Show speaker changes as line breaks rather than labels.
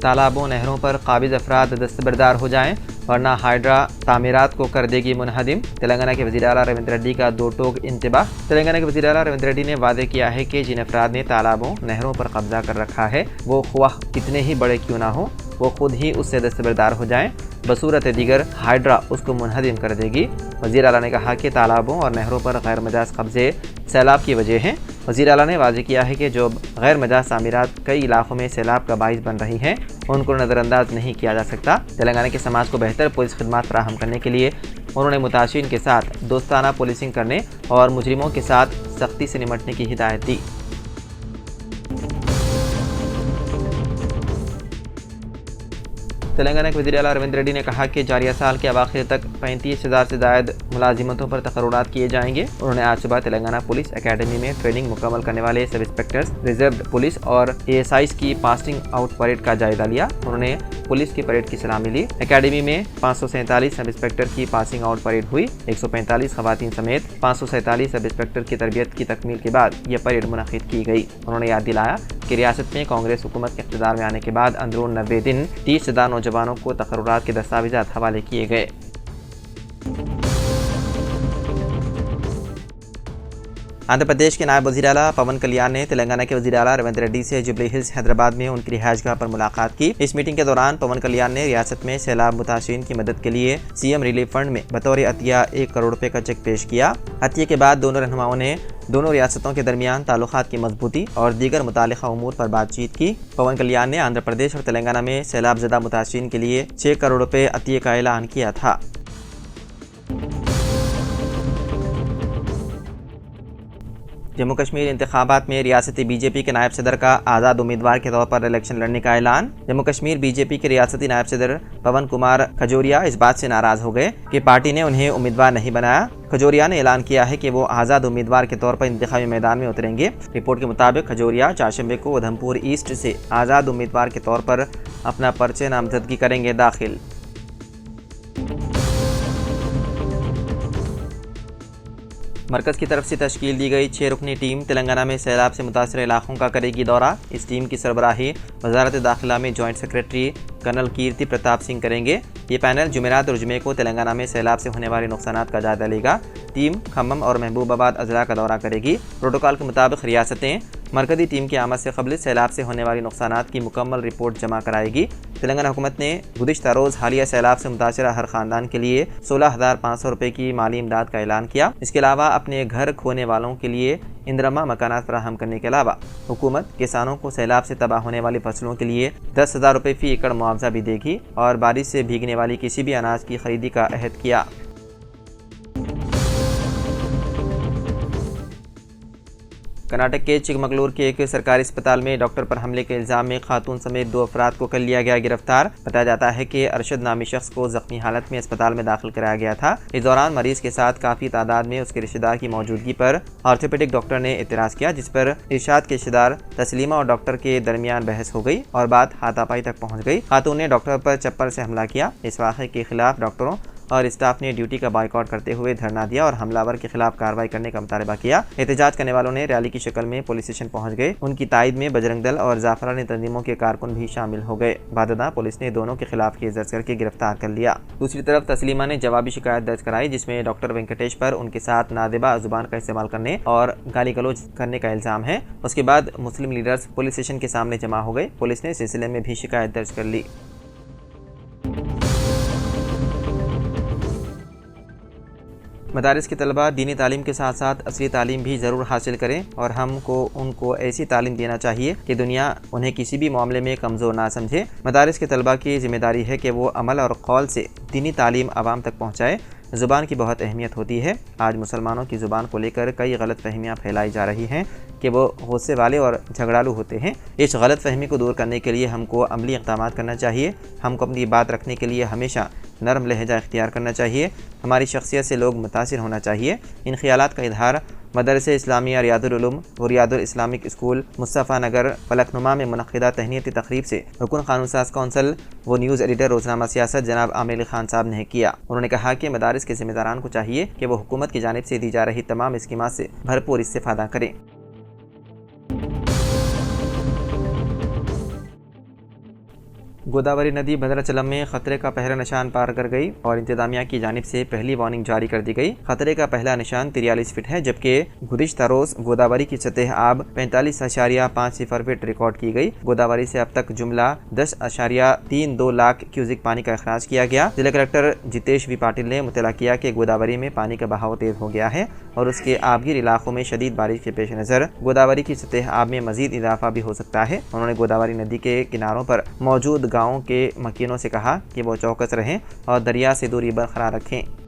तालाबों नहरों पर काबिज अफराद दस्तबरदार हो जाएं वरना हाइड्रा तामीरात को कर देगी मुनहदिम। तेलंगाना के वज़ीर आला रविंद्र रेड्डी का दो टोक इंतबाह। तेलंगाना के वज़ीर आला रविंद्र रेड्डी ने वादे किया है कि जिन अफराद ने तालाबों नहरों पर कब्जा कर रखा है वो ख्वाह कितने ही बड़े क्यों ना हो, वो खुद ही उससे दस्तबरदार हो जाएं, बसूरत दीगर हाइड्रा उसको मुनहदिम कर देगी। वज़ीर आला ने कहा कि तालाबों और नहरों पर गैर मजाज कब्जे सैलाब की वजह हैं। वज़ीर आला ने वाज़ेह किया है कि जो गैर मजाज तामीरात कई इलाकों में सैलाब का बाइस बन रही हैं उनको नज़रअंदाज नहीं किया जा सकता। तेलंगाना के समाज को बेहतर पुलिस खिदमात फराहम करने के लिए उन्होंने मुतासिरीन के साथ दोस्ताना पुलिसिंग करने और मुजरिमों के साथ सख्ती से निपटने की हिदायत दी। तेलंगाना के वज़ीर आला रविंद्र रेड्डी ने कहा कि जारिया साल के अवाखिर तक 35,000 से ज़ायद मुलाजिमतों पर तकर्रुरात किए जाएंगे। उन्होंने आज सुबह तेलंगाना पुलिस एकेडमी में ट्रेनिंग मुकम्मल करने वाले सब इंस्पेक्टर्स, रिजर्व पुलिस और ASIs की पासिंग आउट परेड का जायजा लिया। उन्होंने पुलिस की परेड की सलामी ली। एकेडमी में 547 सब इंस्पेक्टर की पासिंग आउट परेड हुई। 145 खवातीन समेत 547 सब इंस्पेक्टर की तरबियत की तकमील के बाद यह परेड मुनक़िद की गई। उन्होंने याद दिलाया कि रियासत में कांग्रेस हुकूमत के इक़्तिदार में आने के बाद अंदरून 90 दिन 30,000 नौजवानों को तकर्रुरात के दस्तावेज़ात हवाले किए गए। आंध्र प्रदेश के नायब वज़ीर आला पवन कल्याण ने तेलंगाना के वज़ीर आला रविंद्र रेड्डी से जुबली हिल्स हैदराबाद में उनकी रिहाइशगाह पर मुलाकात की। इस मीटिंग के दौरान पवन कल्याण ने रियासत में सैलाब मुतासिरीन की मदद के लिए CM रिलीफ फंड में बतौर अतिया 1 करोड़ रुपए का चेक पेश किया। अतिये के बाद दोनों रहनुमाओं ने दोनों रियासतों के दरमियान ताल्लुकात की मजबूती और दीगर मुतालिका उमूर पर बातचीत की। पवन कल्याण ने आंध्र प्रदेश और तेलंगाना में सैलाब ज़दा मुतासिरीन के लिए 6 करोड़ रुपए अतिये का ऐलान किया था। जम्मू कश्मीर इंतखाबात में रियासती बीजेपी के नायब सदर का आज़ाद उम्मीदवार के तौर पर इलेक्शन लड़ने का ऐलान। जम्मू कश्मीर बीजेपी के रियासती नायब सदर पवन कुमार खजूरिया इस बात से नाराज़ हो गए कि पार्टी ने उन्हें उम्मीदवार नहीं बनाया। खजूरिया ने ऐलान किया है कि वो आज़ाद उम्मीदवार के तौर पर इंतखाबी मैदान में उतरेंगे। रिपोर्ट के मुताबिक खजूरिया चारशंबे को उधमपुर ईस्ट से आज़ाद उम्मीदवार के तौर पर अपना पर्चे नामजदगी करेंगे दाखिल। मरकज़ की तरफ से तश्कील दी गई 6 रुकनी टीम तेलंगाना में सैलाब से मुतासर इलाकों का करेगी दौरा। इस टीम की सरबराही वज़ारत दाखिला में जॉइंट सेक्रेटरी कर्नल कीर्ति प्रताप सिंह करेंगे। ये पैनल जुमेरात और जुमे को तेलंगाना में सैलाब से होने वाले नुकसानात का जायजा लेगा। टीम खम्मम और महबूबाबाद अजला का दौरा करेगी। प्रोटोकॉल के मुताबिक रियासतें मरकज़ी टीम की आमद से कबल सैलाब से होने वाली नुकसानात की मुकम्मल रिपोर्ट जमा कराएगी। तेलंगाना हुकूमत ने गुज़िश्ता रोज़ हालिया सैलाब से मुतासरा हर ख़ानदान के लिए 16,500 रुपये की माली इमदाद का ऐलान किया। इसके अलावा अपने घर खोने वालों के लिए इंदरमा मकानात फराहम करने के अलावा हुकूमत किसानों को सैलाब से तबाह होने वाली फसलों के लिए 10,000 रुपये फ़ी एकड़ मुआवजा भी देगी और बारिश से भीगने वाली किसी भी अनाज की खरीदी का अहद किया। कर्नाटक के चिकमगलूर के एक सरकारी अस्पताल में डॉक्टर पर हमले के इल्ज़ाम में खातून समेत 2 अफराद को कर लिया गया गिरफ्तार। बताया जाता है कि अरशद नामी शख्स को जख्मी हालत में अस्पताल में दाखिल कराया गया था। इस दौरान मरीज के साथ काफ़ी तादाद में उसके रिश्तेदार की मौजूदगी पर ऑर्थोपेडिक डॉक्टर ने एतराज़ किया, जिस पर इरशाद के रिश्तेदार तस्लीमा और डॉक्टर के दरमियान बहस हो गई और बात हाथापाई तक पहुँच गई। खातून ने डॉक्टर पर चप्पल से हमला किया। इस वाक़े के खिलाफ डॉक्टरों और स्टाफ ने ड्यूटी का बाइकआउट करते हुए धरना दिया और हमलावर के खिलाफ कार्रवाई करने का मुतालबा किया। एहतजाज करने वालों ने रैली की शक्ल में पुलिस स्टेशन पहुंच गए। उनकी तायद में बजरंग दल और जाफरानी तंजीमों के कारकुन भी शामिल हो गए। बाददा पुलिस ने दोनों के खिलाफ केस दर्ज करके गिरफ्तार कर लिया। दूसरी तरफ तस्लीमा ने जवाबी शिकायत दर्ज कराई, जिसमें डॉक्टर वेंकटेश पर उनके साथ नादिबा जुबान का इस्तेमाल करने और गाली गलौज करने का इल्ज़ाम है। उसके बाद मुस्लिम लीडर्स पुलिस स्टेशन के सामने जमा हो गए। पुलिस ने इस सिलसिले में भी शिकायत दर्ज कर ली। मदारिस के तलबा दीनी तालीम के साथ साथ असली तालीम भी ज़रूर हासिल करें और हमको उनको ऐसी तालीम देना चाहिए कि दुनिया उन्हें किसी भी मामले में कमज़ोर ना समझे। मदारिस के तलबा की ज़िम्मेदारी है कि वो अमल और कौल से दीनी तालीम आवाम तक पहुँचाए। ज़ुबान की बहुत अहमियत होती है। आज मुसलमानों की ज़ुबान को लेकर कई गलत फहमियाँ फैलाई जा रही हैं कि वो गुस्से वाले और झगड़ालू होते हैं। इस गलत फहमी को दूर करने के लिए हमको अमली इक़दाम करना चाहिए। हमको अपनी बात रखने के लिए हमेशा नरम लहजा इख्तियार करना चाहिए। हमारी शख्सियत से लोग मुतासिर होना चाहिए। इन ख्यालात का इजहार मदरसे इस्लामिया रियादुल उलूम व रियादुल इस्लामिक स्कूल मुस्तफ़ा नगर फलकनुमा में मुनक़िदा तहनीती तक़रीब से रुकन क़ानून साज़ कौंसल व न्यूज़ एडिटर रोज़नामा सियासत जनाब आमिर अली खान साहब ने किया। उन्होंने कहा कि मदारिस के ज़िम्मेदारान को चाहिए कि वो हुकूमत की जानिब से दी जा रही तमाम स्कीमात से भरपूर इस्तेफ़ादा करें। गोदावरी नदी भद्राचलम में खतरे का पहला निशान पार कर गई और इंतजामिया की जानिब से पहली वार्निंग जारी कर दी गई। खतरे का पहला निशान 43 फीट है, जबकि गुज़िश्ता रोज़ गोदावरी की सतह आब 45.50 फीट रिकॉर्ड की गई। गोदावरी से अब तक जुमला 10.32 लाख क्यूसिक पानी का अखराज किया गया। जिला कलेक्टर जितेश वी पाटिल ने मुतला किया कि गोदावरी में पानी का बहाव तेज हो गया है और उसके आबगिर इलाकों में शदीद बारिश के पेश नज़र गोदावरी की सतह आब में मजीद इजाफा भी हो सकता है। उन्होंने गोदावरी नदी के किनारों पर मौजूद गाँवों के मकीनों से कहा कि वो चौकस रहें और दरिया से दूरी बरकरार रखें।